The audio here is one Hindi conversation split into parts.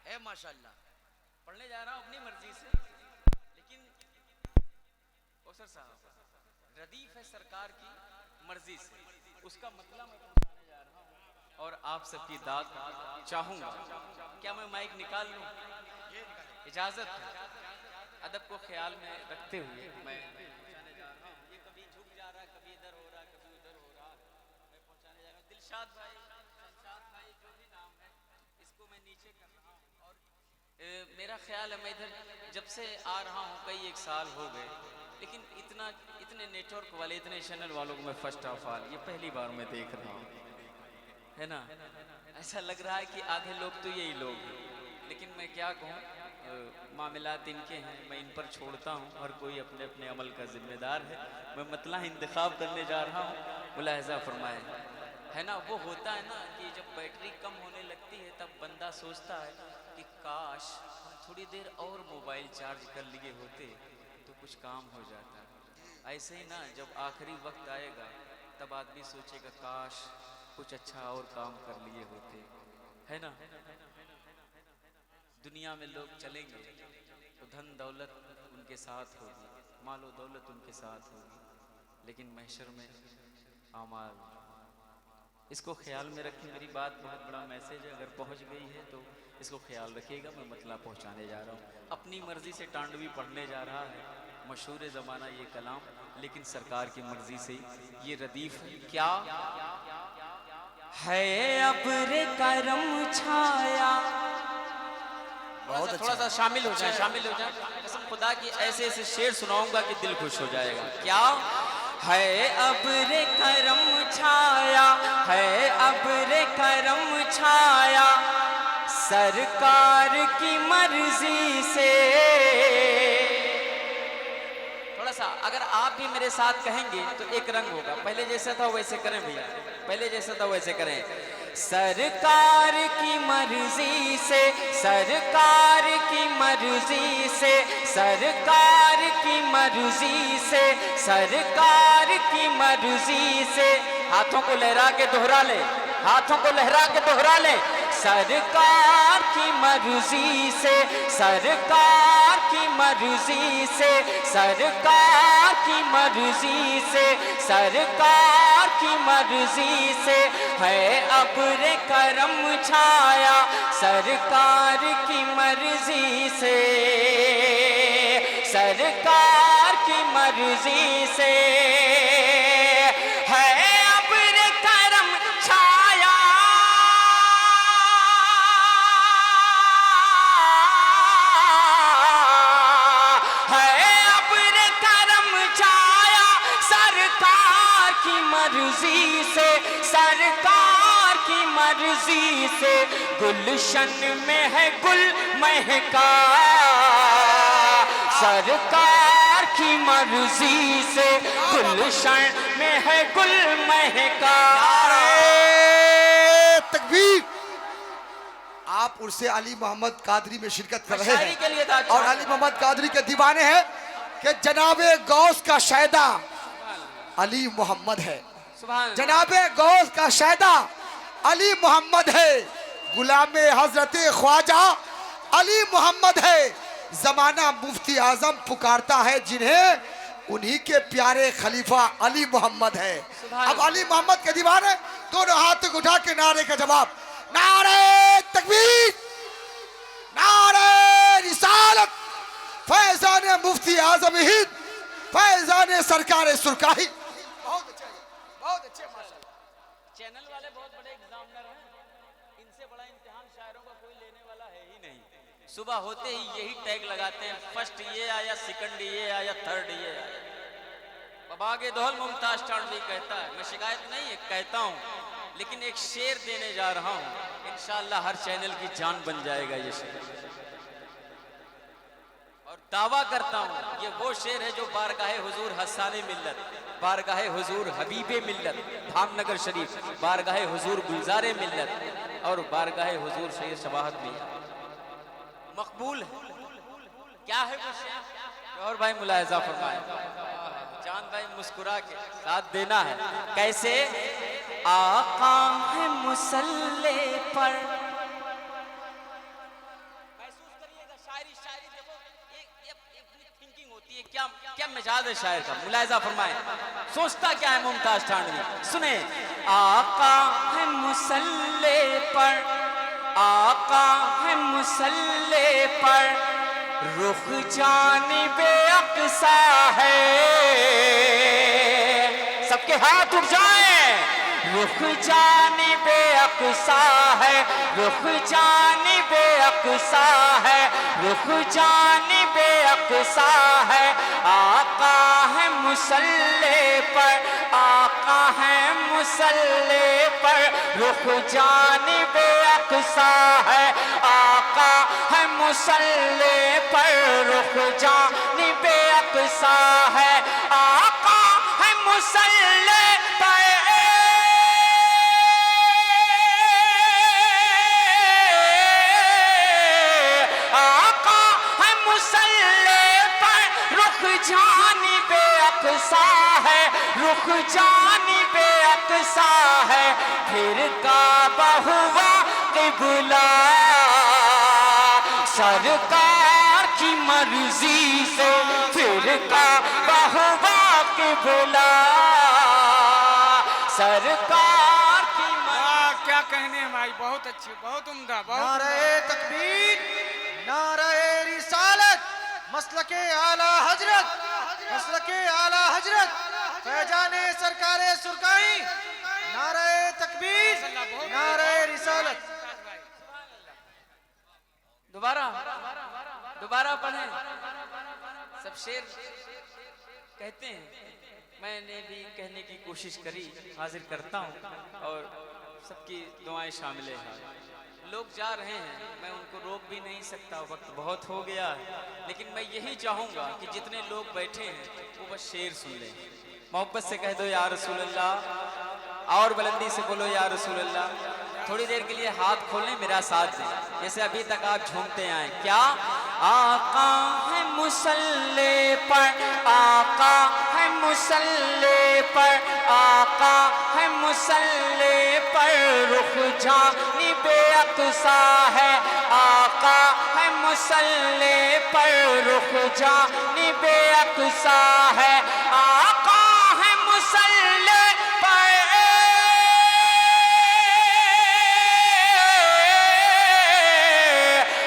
है माशाल्लाह। पढ़ने जा रहा हूँ अपनी मर्जी से, लेकिन कौसर साहब रदीफ है सरकार की मर्जी से, उसका मतलब मैं पहुंचाने जा रहा हूँ और आप सबकी दाद चाहूंगा। क्या मैं माइक निकाल लूं? इजाजत है? अदब को ख्याल में रखते हुए मैं पहुंचाने जा रहा हूँ। ये कभी झुक जा रहा, कभी इधर हो रहा, कभी उधर हो रहा, मैं पहुंचाने जा रहा हूँ। दिलशाद भाई, शमशाद भाई, जो भी नाम है, इसको मैं नीचे कर रहा हूँ। और मेरा ख्याल है मैं इधर जब से आ रहा हूँ कई एक साल हो गए, लेकिन इतने नेटवर्क वाले, इतने चैनल वालों को मैं फर्स्ट ऑफ ऑल ये पहली बार मैं देख रहा हूँ, है ना। ऐसा लग रहा है कि आधे लोग तो यही लोग हैं, लेकिन मैं क्या कहूँ, मामलात इनके हैं, मैं इन पर छोड़ता हूँ। हर कोई अपने अपने अमल का जिम्मेदार है। मैं मतला इंतखाब करने जा रहा हूँ, मुलाहजा फरमाए, है ना। वो होता है ना कि जब बैटरी कम होने लगती है तब बंदा सोचता है कि काश हम थोड़ी देर और मोबाइल चार्ज कर लिए होते तो कुछ काम हो जाता। ऐसे ही ना, जब आखिरी वक्त आएगा तब आदमी सोचेगा काश कुछ अच्छा और काम कर लिए होते, है ना। दुनिया में लोग चलेंगे तो धन दौलत उनके साथ होगी, मालो दौलत उनके साथ होगी, लेकिन महशर में आमाल। इसको ख्याल में रखें, मेरी बात बहुत बड़ा मैसेज है, अगर पहुंच गई है तो इसको ख्याल रखिएगा। मैं मतलब पहुंचाने जा रहा हूँ, अपनी मर्जी से टांडवी पढ़ने जा रहा है, मशहूर ज़माना ये कलाम, लेकिन सरकार की मर्जी से ये रदीफ है। क्या है अब्र करम छाया, थोड़ा सा शामिल हो जाए, शामिल हो जाए। कसम खुदा की ऐसे ऐसे शेर सुनाऊंगा कि दिल खुश हो जाएगा। क्या है अब्र करम छाया, है अब्र करम छाया, सरकार की मर्जी से। थोड़ा सा अगर आप भी मेरे साथ कहेंगे तो एक रंग होगा। पहले जैसा था वैसे करें भैया, पहले जैसा था वैसे करें। सरकार की मर्जी से, सरकार की मर्जी से, सरकार की मर्जी से, सरकार की मर्जी से। हाथों को लहरा के दोहरा ले, हाथों को लहरा के दोहरा ले। सरकार की मर्जी से, सरकार की मर्जी से, सरकार की मर्जी से, सरकार की मर्जी से है अब्र करम छाया, सरकार की मर्जी से, सरकार की मर्जी से है अब्र करम छाया, है अब्र करम छाया, सरकार की मर्जी से, सरकार की मर्जी से। गुलशन में है गुल महका, सरकार की मर्जी से, गुलशन में है गुल महका। तकबीर। आप उर्से अली मोहम्मद कादरी में शिरकत कर रहे हैं और अली मोहम्मद कादरी के दीवाने हैं कि जनाबे गौस का शायदा अली मोहम्मद है, जनाबे गौस का शायदा अली मोहम्मद है, गुलामे हजरत ख्वाजा अली मोहम्मद है। जमाना मुफ्ती आजम पुकारता है जिन्हें, उन्हीं के प्यारे खलीफा अली मोहम्मद है। अब अली मोहम्मद के दीवाने दोनों हाथ उठा के नारे का जवाब, नारे तकबीर, नारे रिसालत, फैजान मुफ्ती आजम हिंद, फैजान सरकार सुरकाही। बहुत अच्छे, बहुत अच्छे माशाल्लाह। चैनल वाले बहुत बड़े एग्जामिनर हैं, इनसे बड़ा इम्तिहान शायरों का कोई लेने वाला है ही नहीं। सुबह होते ही यही टैग लगाते हैं, फर्स्ट ये आया, सेकंड ये आया, थर्ड ये आया। बबागे दोहल मुमताज टांडवी कहता है, मैं शिकायत नहीं है कहता हूँ, लेकिन एक शेर देने जा रहा हूँ, इंशाअल्लाह हर चैनल की जान बन जाएगा ये शेर। और दावा करता हूँ ये वो शेर है जो बारगाहे हुजूर हसाने मिल्लत, बारगाहे हुजूर हबीबे मिल्लत धामनगर शरीफ, बारगाहे हुजूर गुलजारे मिल्लत और बारगाहे हुजूर शेर शबाहत में मकबूल है। क्या है वो शेर? और भाई मुलाहिजा फरमाए, चांद भाई मुस्कुरा के साथ देना है। कैसे? आका है मुसल्ले पर, मिजाज है शायर का, मुलाहिजा फरमाएं सोचता क्या है मुमताज ठानवी। सुने, आका है मुसल्ले पर, आका है मुसल्ले पर, रुख जानिबे अक़सा है। सबके हाथ उठ जाएं। रुख जानिबे अक़सा है, रुख जानिबे अक़सा है, रुख जानिबे अक़सा है। आका है मुसल्ले पर, आका है मुसल्ले पर, रुख जानिबे अक़सा है। आका है मुसल्ले पर, रुख जानिबे अक़सा है। आका है मुसल्ले पर, आका है मुसल्ले पर, रुख जानिबे अक़सा है, रुख जानिबे अक़सा है। फिर काबा हुआ क़िबला, सरकार की मर्जी से फिर काबा हुआ क़िबला, सरकार की मर्जी। क्या कहने हैं भाई, बहुत अच्छे, बहुत उम्दा, बहुत नारे तकबीर, नारे रिसालत, मसलके आला हजरत, मसलके आला हजरत, फैजाने सरकारे सुरकाई। नारे तकबीर, नारे रिसालत। दोबारा दोबारा पढ़ें। सब शेर कहते हैं, मैंने भी कहने की कोशिश करी, हाजिर करता हूँ और सबकी दुआएं शामिल हैं। लोग जा रहे हैं, मैं उनको रोक भी नहीं सकता, वक्त बहुत हो गया है। लेकिन मैं यही चाहूँगा कि जितने लोग बैठे हैं वो बस शेर सुन लें। मोहब्बत से कह दो या रसूल अल्लाह, और बुलंदी से बोलो या रसूल अल्लाह। थोड़ी देर के लिए हाथ खोलें, मेरा साथ दें, जैसे अभी तक आप झूमते आए। क्या आका है मुसल्ले पर, आका है मुसल्ले पर, आका है मुसल्ले पर, रुख जानिबे अक़सा है। आका है मुसल्ले पर, रुख जानिबे अक़सा है। आका है मुसल्ले पर,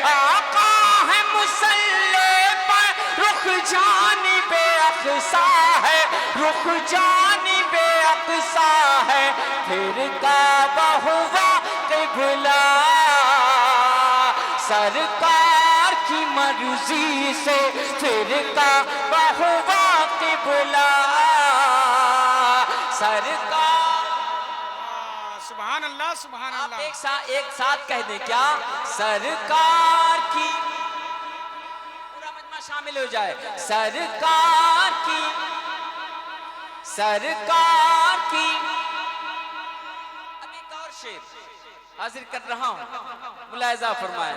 आका है मुसल्ले पर, रुख जानिबे अक़सा है, रुख जानिबे अक़सा है। फिर काबा हुआ क़िबला, सरकार की मर्जी से फिर काबा हुआ क़िबला, सरकार। सुभान अल्लाह, सुभान आप अल्लाह। एक साथ कह दें। क्या सरकार की, पूरा मजमा शामिल हो जाए। सरकार की, सरकार की। अब एक और शेर हाजिर कर रहा हूं, मुलाहिजा फरमाए,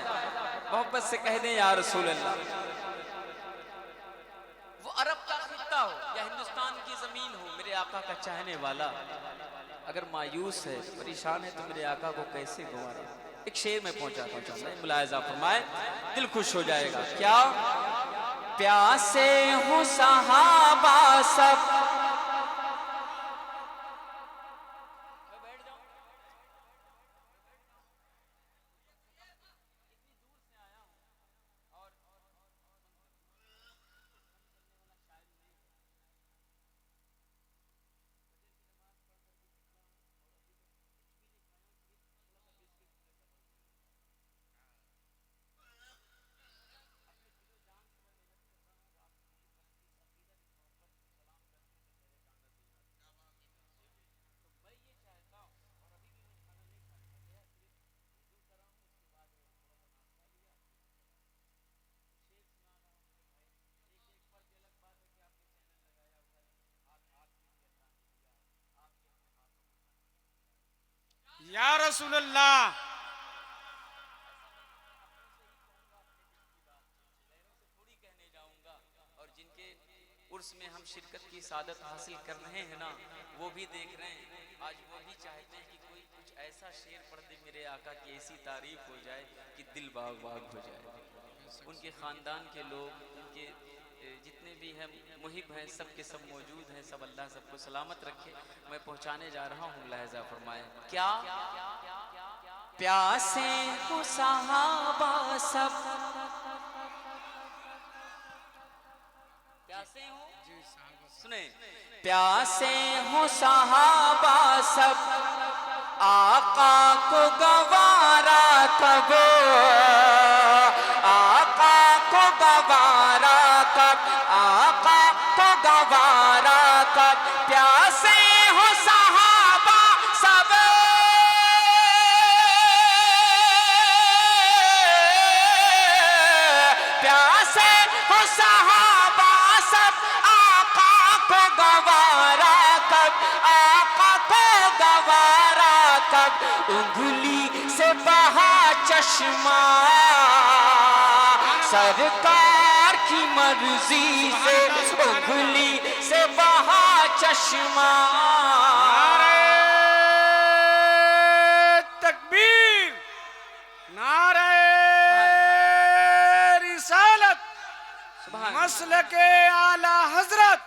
मोहब्बत से कह दें या रसूल अल्लाह। वो अरब का खित्ता हो या हिंदुस्तान की जमीन हो, मेरे आका का चाहने वाला अगर मायूस है, परेशान है, तो मेरे आका को कैसे गंवारे। एक शेर में पहुंचाता हूं, मुलाहिजा फरमाए, दिल खुश हो जाएगा। क्या प्यासे हो सहाबा सब, या रसूल अल्लाह। और जिनके उर्स में हम शिरकत की सादत हासिल कर रहे हैं ना, वो भी देख रहे हैं। आज वो भी चाहते हैं कि कोई कुछ ऐसा शेर पढ़ दे मेरे आका की, ऐसी तारीफ हो जाए कि दिल बाग बाग हो जाए। उनके ख़ानदान के लोग, उनके जितने भी हैं मुहिब हैं सब के सब मौजूद हैं, सब अल्लाह सबको सलामत रखे। मैं पहुंचाने जा रहा हूँ, लहजा फरमाए क्या प्यासे हो सहाबा सब, प्यासे हो सुने, प्यासे हो सहाबा सब, आका को गवारा कब, आका को गवारा कब, आका को गवारा कब, प्यासे हो सहाबा सब, प्यासे हो सहाबा सब, आका को गवारा कब, आका को गवारा कब, उंगली से बहा चश्मा सरकार की मर्जी से, उंगली से बहा चश्मा। नारे तकबीर, नारे रिसालत, मसलके आला हजरत,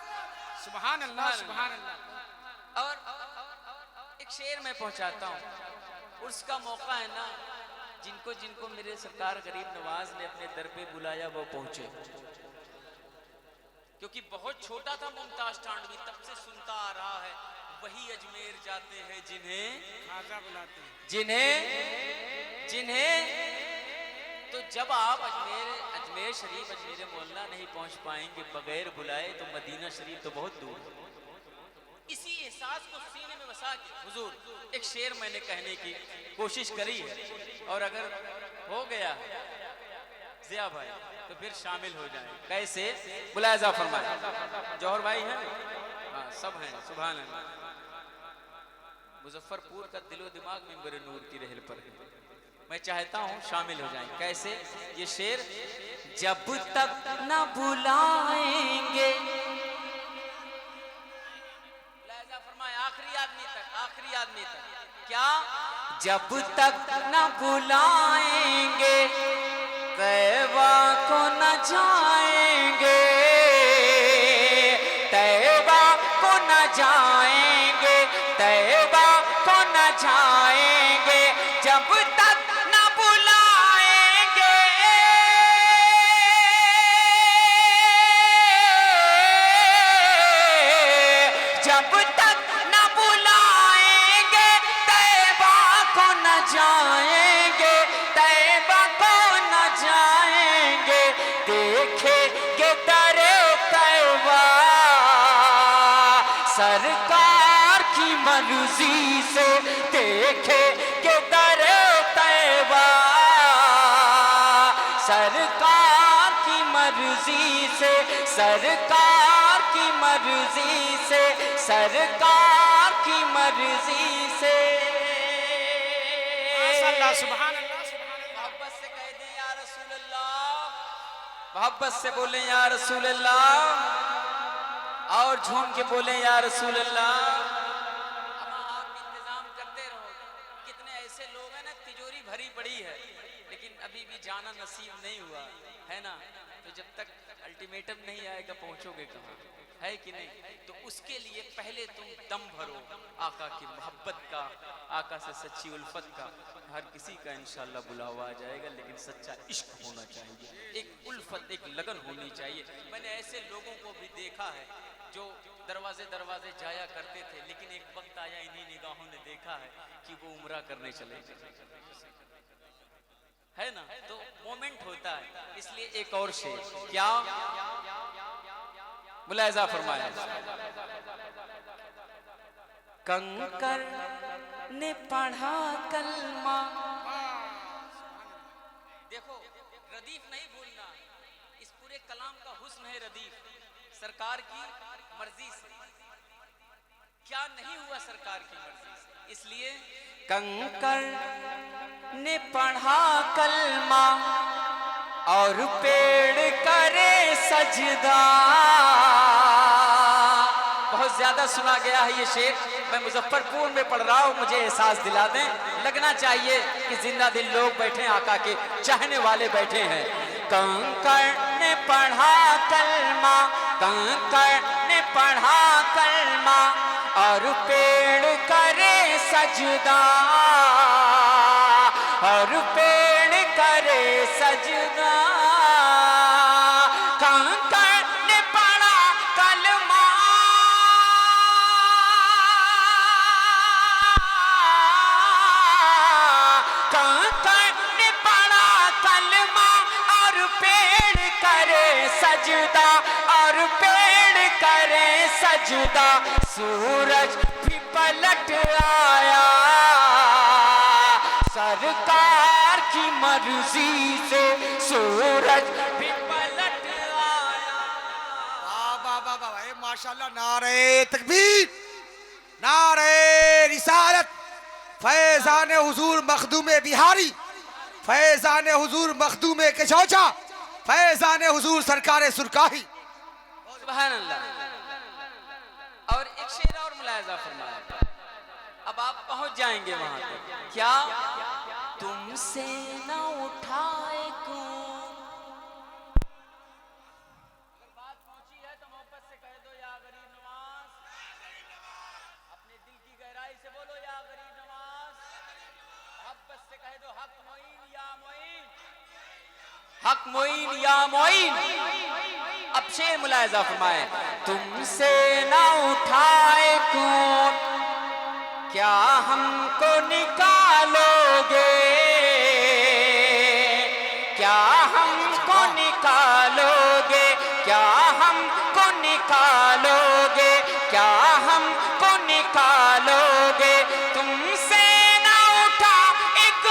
सुभान अल्लाह सुभान अल्लाह। और एक शेर में पहुंचाता हूँ, उसका मौका है ना, जिनको जिनको मेरे सरकार गरीब नवाज ने अपने दर पे बुलाया वो पहुंचे, क्योंकि बहुत छोटा था मुमताज टांडवी, तब से सुनता आ रहा है, वही अजमेर जाते हैं जिन्हें खाजा बुलाते हैं, जिन्हें जिन्हें तो जब आप अजमेर शरीफ, अजमेर मोहल्ला नहीं पहुंच पाएंगे बगैर बुलाए तो मदीना शरीफ तो बहुत दूर है। इसी एहसास को सीने में बसा के हुजूर एक शेर मैंने कहने की कोशिश करी है, और अगर हो गया जिया भाई तो फिर शामिल हो जाए। कैसे? मुलायजा फरमाए। जौहर भाई हैं, हाँ सब हैं, सुभान अल्लाह। मुजफ्फरपुर का दिलो दिमाग मिंबर नूर की रहल पर है, मैं चाहता हूँ शामिल हो जाए। कैसे? ये शेर, जब तक न बुलाएंगे, आखिरी आदमी तक, आखिरी आदमी तक, क्या जब तक न बुलाएंगे तैबा को न जाएंगे, तैबा को न जाएंगे, तैबा को न जाएंगे, जब तक न बुलाएंगे, जब तक न बुलाएंगे तैबा को न जाएंगे, तैबा को न जाएंगे, देखेंगे दरे तैबा सरकार की मर्जी से, देखेंगे दरे तैबा सरकार की मर्जी से, सरकार की मर्जी से, सरकार की मर्जी से। माशाअल्लाह सुभान अल्लाह सुभान अल्लाह। मोहब्बत से कह दें या रसूल अल्लाह, मोहब्बत से बोलें या रसूल अल्लाह, और झूम के बोलें या रसूल अल्लाह। अब आप इंतजाम करते रहो, कितने ऐसे लोग हैं ना, तिजोरी भरी पड़ी है लेकिन अभी भी जाना नसीब नहीं हुआ है ना, तो जब तक अल्टीमेटम नहीं आएगा पहुंचोगे कहाँ, है कि नहीं? तो उसके लिए पहले तुम दम भरो आका की मोहब्बत का, आका से सच्ची उल्फत का। हर किसी का इंशाल्लाह बुलावा आ जाएगा, लेकिन सच्चा इश्क होना चाहिए, एक उल्फत, एक लगन होनी चाहिए। मैंने ऐसे लोगों को भी देखा है जो दरवाजे दरवाजे जाया करते थे, लेकिन एक वक्त आया इन्हीं निगाहों ने देखा है कि वो उम्रा करने चले गए, है ना? तो मोमेंट होता है। इसलिए एक और शेर, क्या मुलायजा फरमाया, कंकर ने पढ़ा कलमा। देखो रदीफ नहीं भूलना, इस पूरे कलाम का हुस्न है रदीफ, सरकार की मर्जी से। क्या नहीं हुआ सरकार की मर्जी से? इसलिए कंकर ने पढ़ा कलमा और पेड़ करे सजदा। बहुत ज्यादा सुना गया है ये शेर, मैं मुजफ्फरपुर में पढ़ रहा हूँ, मुझे एहसास दिला दें। लगना चाहिए कि जिंदा दिल लोग बैठे, आका के चाहने वाले बैठे हैं। कंकर ने पढ़ा कलमा, कंकड़ ने पढ़ा कलमा, और पेड़ करे सजदा, और पेड़ करे सजदा। कंकड़ ने पढ़ा कलमा, कंकड़ ने पढ़ा कलमा, और पेड़ करे सजदा, और पेड़ करे सजदा। सूरज भी पलट आया सरकार की मर्जी से, सूरज भी पलट आया। वाह वाह वाह वाह, ए माशाल्लाह, नारे तकबीर, नारे रिसालत, फैजान हुजूर मखदूम बिहारी, फैजान हुजूर मखदूम कचौचा, फैजान हुजूर सरकार सुरकाही। सुभान अल्लाह। और एक शेर और मुलाहिजा फरमाया, अब आप पहुंच जाएंगे वहां तक। क्या तुमसे न उठाए कौन, अगर बात पहुंची है तो मोहब्बत से कह दो या गरीब नवाज, अपने दिल की गहराई से बोलो या गरीब नवाज, मोहब्बत से कह दो हक मोइन या मोइन, हक मोइन या मोइन। अब शेर मुलाहिजा फरमाए, तुमसे ना उठाए कौन, क्या हमको निकालोगे, क्या हमको निकालोगे, क्या हमको निकालोगे, क्या हमको निकालोगे। तुमसे ना उठा एक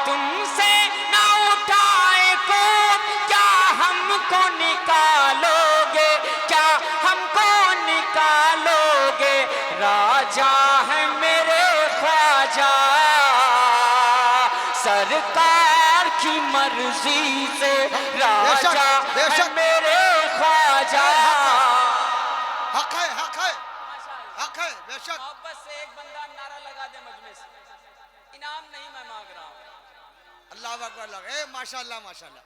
तुमसे ना उठाए कौन, क्या हमको निकालोगे, क्या हमको निकालोगे। राजा है मेरे ख्वाजा सरकार की मर्जी से, राजा है मेरे ख्वाजा। हक है, हक है, हक है, बेशक। मोहब्बत से एक बंदा नारा लगा दे मजमे से, इनाम नहीं मैं मांग रहा हूँ। अल्लाह अकबर, अल्लाह, ए माशाल्लाह माशाल्लाह,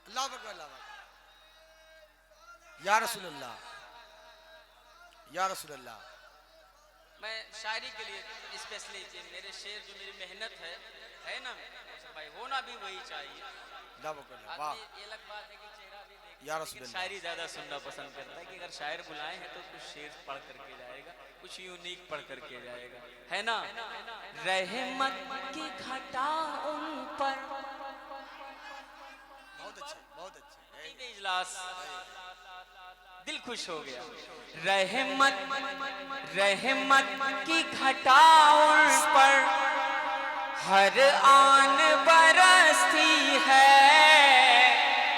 अल्लाह अकबर, अल्लाह अकबर। या रसूल अल्लाह, या रसूल अल्लाह। मैं शायरी के लिए स्पेशली मेरे शेर जो मेरी मेहनत है ना भाई, होना भी वही चाहिए। अल्लाह अकबर, वाह। आदमी ये अलग बात है कि चेहरा भी देखे, या लेकिन रसूल अल्लाह। शायरी ज्यादा सुनना पसंद करता है कि अगर शायर बुलाए हैं तो कुछ शेर पढ़ करके जाएगा, कुछ यूनिक पढ़ करके जाएगा, है ना। रहमत की घटा उन पर, बहुत अच्छे, बहुत अच्छे। ईद इजलास दिल खुश हो गया। रहमत रहमत की घटा उन पर हर आन बरसती है।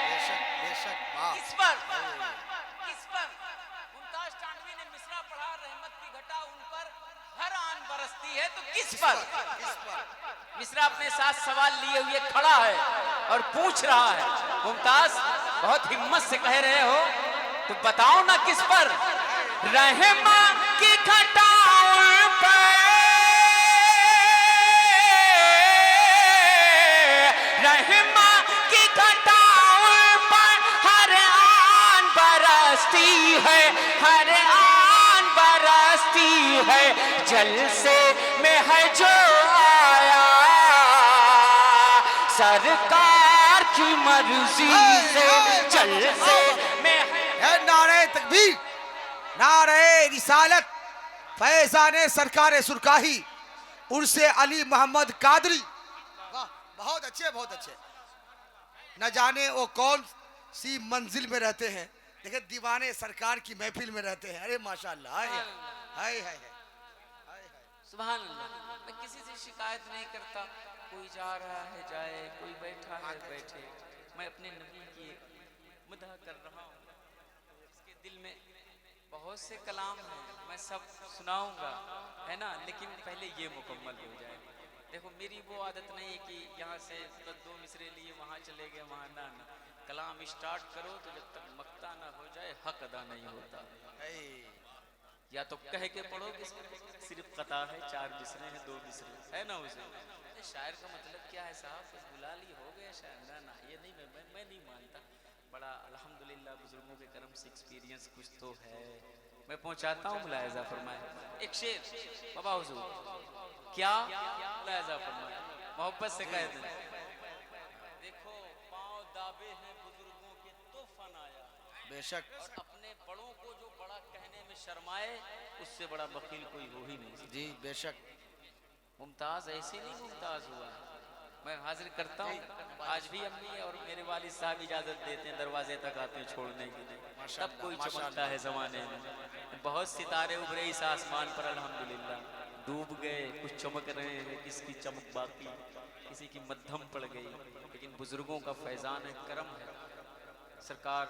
बेशक, बेशक, वाह। किस पर, किस पर मुमताज टांडवी ने मिसरा पढ़ा, रहमत की घटा उन पर हर आन बरसती है, तो किस पर। किस पर? मिसरा अपने साथ सवाल लिए हुए खड़ा है और पूछ रहा है, मुमताज बहुत हिम्मत से कह रहे हो तो बताओ ना किस पर। रहमत की घटा उन पर, रहमत की घटा उन पर हर आन बरसती है, हर आन बरसती है। जलसे में है जो आया सरकार की मर्जी से, जलसे में है। नारे तकबीर, नारे रिसालत, फैजान सरकार सुरकाही, उर्से अली मोहम्मद कादरी। वाह, बहुत अच्छे, बहुत अच्छे। न जाने वो कौन सी मंजिल में रहते हैं, लेकिन दीवाने सरकार की महफिल में रहते हैं। अरे माशाल्लाह, हाय हाय हाय हाय। सुभान अल्लाह। मैं किसी से शिकायत नहीं करता, कोई जा रहा है जाए, कोई बैठा है बैठे। मैं अपने नबी की मदह कर रहा हूँ, इसके दिल में बहुत से कलाम हैं, मैं सब सुनाऊंगा, है ना, लेकिन पहले ये मुकम्मल हो जाए। देखो मेरी वो आदत नहीं है कि यहाँ से तो 2 मिसरे लिए वहाँ चले गए, वहाँ ना। कलाम स्टार्ट करो तो जब तक मक्ता ना हो जाए हक अदा नहीं होता। या तो कह के पढ़ो कि सिर्फ कता है, 4 मिसरे हैं, 2 मिसरे है ना उसे। शायर का मतलब क्या है साहब, बस बुला ली हो गया शायर। ना ये नहीं, मैं नहीं मानता। बड़ा अल्हम्दुलिल्लाह बुजुर्गों के कर्म से एक्सपीरियंस कुछ तो है, मैं पहुंचाता हूँ। मुलायजा फरमाए एक शेर बाबा हुजूर, क्या मुलायजा फरमाए, मोहब्बत से कह दें। देखो पांव दाबे हैं बुजुर्गों के तो फन आया, बेशक। और अपने बड़ों को जो बड़ा कहने में शर्माए, उससे बड़ा बकील कोई हो ही नहीं। जी बेशक। मुमताज ऐसे नहीं मुमताज हुआ। मैं हाजिर करता हूँ, आज भी अम्मी और मेरे वालिद साहब इजाजत देते हैं, दरवाजे तक आते हैं छोड़ने के लिए, तब कोई चमकता है जमाने में। बहुत सितारे उभरे इस आसमान पर अल्हम्दुलिल्लाह, डूब गए कुछ चमक रहे हैं, किसकी चमक बाकी, किसी की मध्यम पड़ गई, लेकिन बुजुर्गों का फैजान है, करम है। सरकार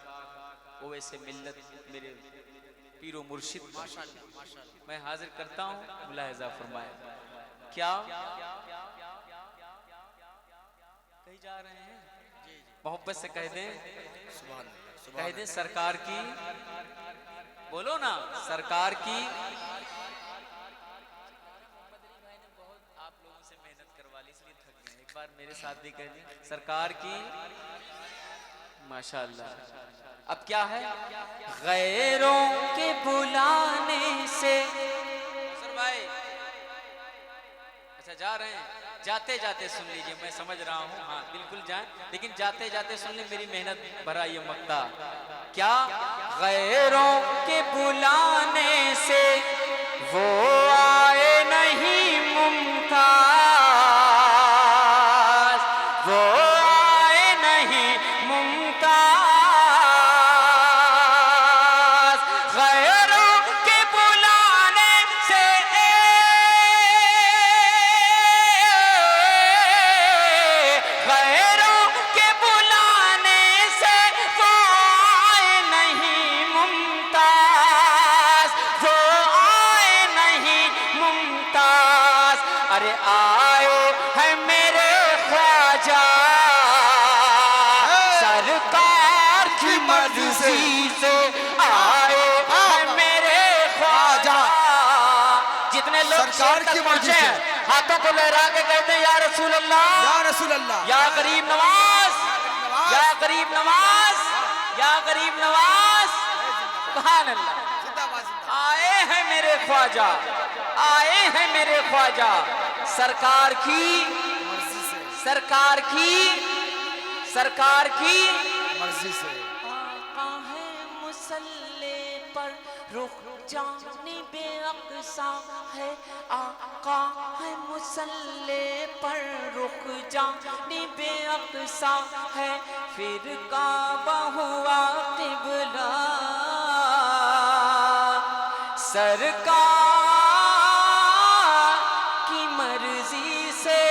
वो ऐसे मिल्लत मेरे पीरो मुर्शिद, मैं हाजिर करता हूँ। मुलाहिजा फरमाए क्या कहीं जा रहे हैं, मोहब्बत से कह दें, कह दें सरकार की, बोलो ना सरकार की। मोहम्मद अली भाई ने बहुत आप लोगों से मेहनत करवा ली, इसलिए थक गए। एक बार मेरे साथ भी कह दें सरकार की, माशाअल्लाह। अब क्या है, गैरों के बुलाने से भाई, अच्छा जा रहे हैं, जाते जाते सुन लीजिए, मैं समझ रहा हूँ, हाँ बिल्कुल जाएं, लेकिन जाते जाते सुन ली मेरी मेहनत भरा ये मक्ता। क्या गैरों के बुलाने से वो आए नहीं मुमताज, वो आए नहीं मुमताज, गैरों के बुलाने से, गैरों के बुलाने से वो आए नहीं मुमताज, वो आए नहीं मुमताज। अरे आए है मेरे ख्वाजा, सरकार की मर्जी से आए है मेरे ख्वाजा। जितने लोग सरकार की मर्जी से हाथों को लहरा के कहते हैं या रसूल अल्लाह, या रसूल अल्लाह, या गरीब नवाज, या गरीब नवाज, या गरीब नवाज, सुभान अल्लाह। आए हैं मेरे ख्वाजा, आए हैं मेरे ख्वाजा, सरकार की मर्जी से, सरकार की, सरकार की मर्जी से। आका है मुसल्ले पर रुख जानिबे अक़सा है, आका है मुसल्ले पर रुख जानिबे अक़सा है, फिर काबा हुआ क़िबला, सरकार की मर्जी से